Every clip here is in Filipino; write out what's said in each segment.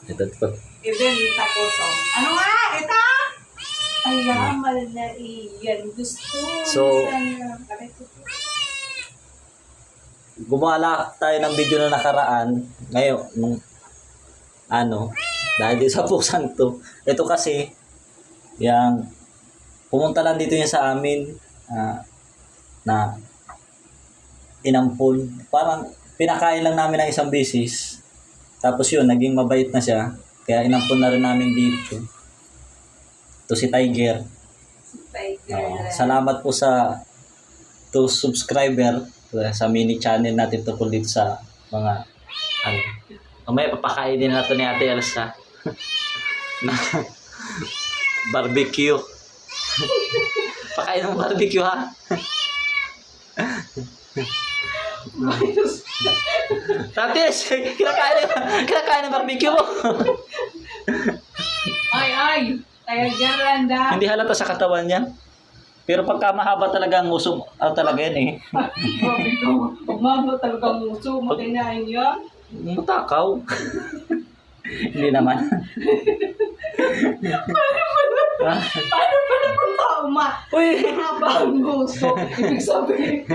Ito pag Even tapos ano nga? Ito? Ay, yamal na iyan. Gusto. So, gumala tayo ng video na nakaraan. Ngayon, nung dahil dito sa pusang to. Ito kasi, yung pumunta lang dito yan sa amin na inampun. Parang pinakain lang namin ng isang beses. Tapos yun, naging mabait na siya. Kaya inampun na rin namin dito. Ito si Tiger. Salamat po sa subscriber sa mini channel natin tungkol dito sa mga mamaya papakainin na ito ni Ate Elsa na barbecue. Pakain ng barbecue ha. Tatis, kinakain ng barbecue mo. Ay, Tiger Randa. Hindi halata sa katawan niya. Pero pagka mahaba talaga ang uso, talaga yan eh. Grabe ka. Pag mahaba talaga ang uso, makinain yan. Matakaw. Hindi naman. Paano pala kung tao Uy! mahaba ang uso? Ibig sabihin,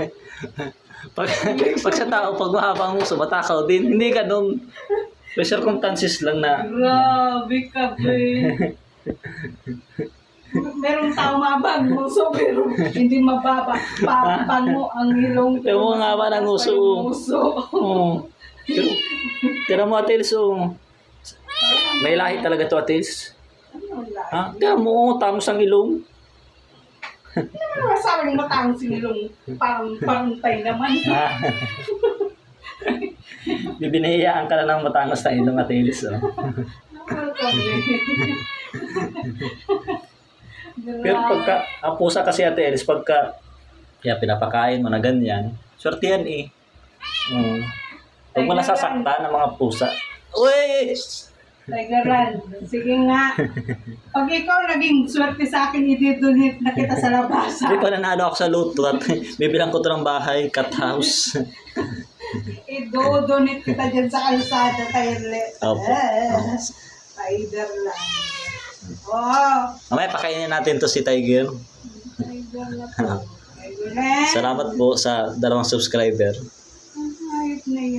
pag sa tao, pag mahaba ang uso, matakaw din. Hindi ka nung may circumstances lang na grabe ka, be. Merong tao mahaba ang uso, pero hindi mababa. Pango ang ilong. Ito mo nga ba ng uso? Oo. Tira mo, Atils, may lahi talaga to, Atils. Ha? Tira mo, tangos ang ilong. Ano masabi ng matangos yung ilong? Parang pantay naman. Bibinahiyaan ka na ng matangos na ilong, Atils. Pero pagka, ang pusa kasi, Atils, pagka pinapakain mo na ganyan, swerte yan eh. Huwag mo nasasaktan ng mga pusa. Uy! Tigeran, sige nga. Pag ikaw naging swerte sa akin, i-donate na kita sa labasan. Hindi pa nanalo ako sa loto at bibilang ko ito ng bahay, cat house. I-donate kita dyan sa kalsada, Tigerlet. Opo. Tiger lang. Oh, Mamaya pakainin natin to si Tiger. Tiger na po. Tigerlet. Salamat po sa 2 subscriber. Ayot na yan.